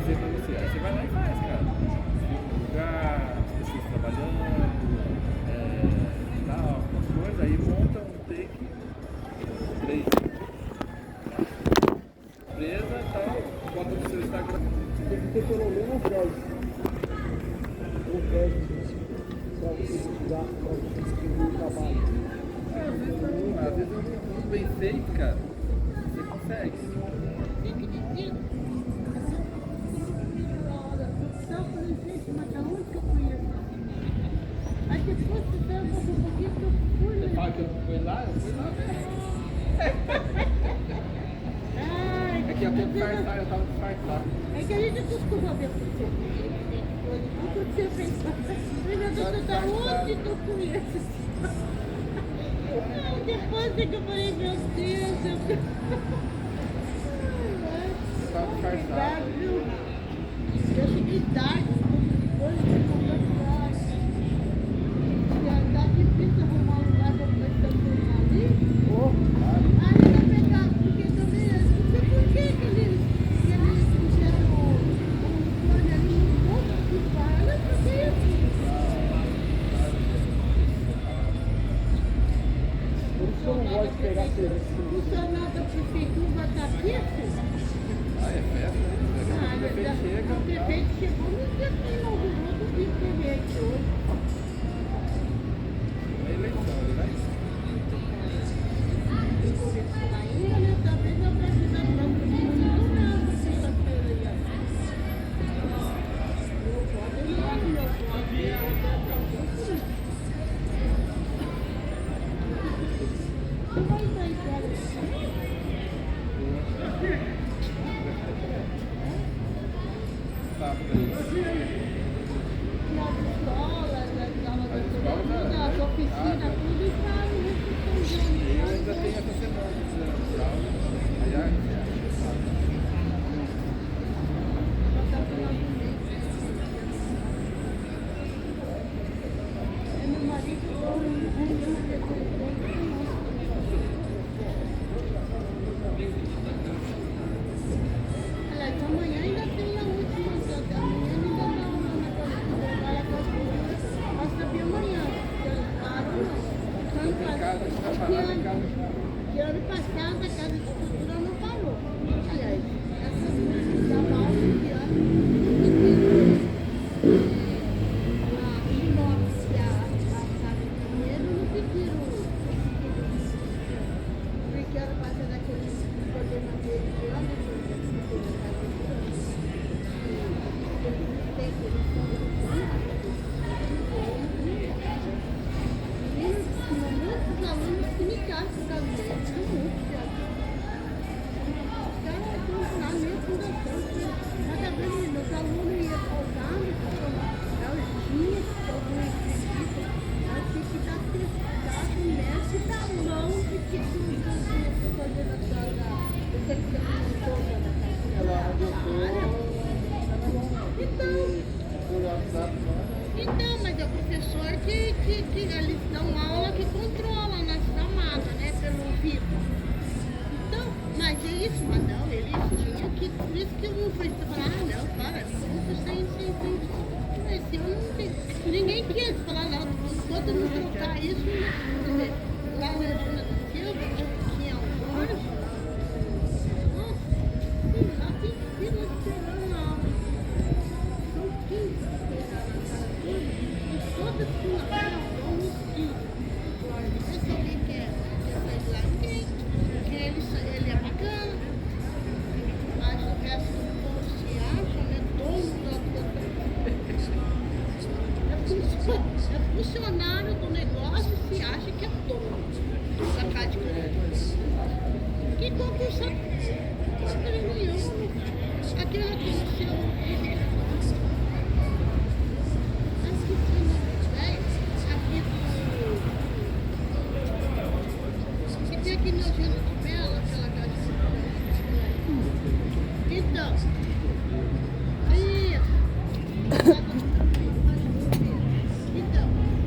fazer pra você. Aí você vai lá e faz, cara. Filma o lugar, as pessoas trabalhando, tal, algumas coisas, aí monta um take, 3 empresa, tal, bota no seu Instagram. Tem que ter pelo menos 10. Ou 10, pra você divulgar, pra você distribuir o trabalho. Às vezes tudo bem feito, cara, você consegue. Tem que dizer, só falei, gente, mas aonde que eu conheço? Aí depois que eu vou um pouquinho que eu fui. Você fala que eu não fui lá, eu fui lá mesmo. Daqui a pouco fartar, eu tava fartado. É que a gente costuma ver por ser. Quando você pensa, eu tá onde tu conheces? Depois é que eu falei, meu Deus, eu Tava fartado. Eu cheguei tarde, depois eu comprei tarde. Já tá difícil arrumar um lugar pra começar a filmar ali. Aí eu vou pegar, porque também, não sei por que eles fizeram um plano ali um pouco de para, porque Por isso que eu não gosto de pegar serviço. o funcionário da prefeitura vai estar aqui, assim. Ah, é festa, né? O prefeito chega. O prefeito chegou no dia que inaugurou do dia que ele é aqui hoje. É eleição, ele vai. Ainda, né? Talvez eu precise dar um pouquinho nessa sexta-feira aí. Eu posso ir lá no meu quarto. Não vai estar em casa. Sábado aí. E as escolas, as oficinas, tudo está Eu ainda tenho essa semana de aula. Aliás, meu marido aliás, amanhã ainda tem a última, amanhã ainda não, mas sabia amanhã, eu tô em casa, a gente vai parar em casa. que ano passado a Casa de Cultura não parou. Aliás, essa já mal de ano, a Inox e a Casa de Dinheiro não pediram, porque ano passado aquele problema dele de lá, muitos alunos que me casam por causa disso, muitos lá mesmo fundação, cada vez meus alunos iam faltando, eu tinha que alguma acredita, eu tinha que dar testado, né? Se tá longe que tu coordenação da secretaria toda da casa. Então, mas é o professor que eles dão aula que controla na chamada, né, pelo vivo. Então, mas é isso, mas não, eles tinham que, por isso que eu não fui falar, não, para, isso sem, mas eu não tenho, ninguém quis falar, não, enquanto não trocar isso, quer dizer, lá na Juna do Silva, tinha alguns, lá tem fila esperando a aula. São 15 e todas com a cara uns 15. Não sei se alguém quer sair de lá, ninguém. Porque ele é bacana. Mas o resto do povo se acha, né? Dono é funcionário do negócio e se acha que é dono da casa de cultura. Que conclusão? Porcaria nenhuma. Aquilo que o seu... Aqui no Gino de Bela, aquela casa. Então,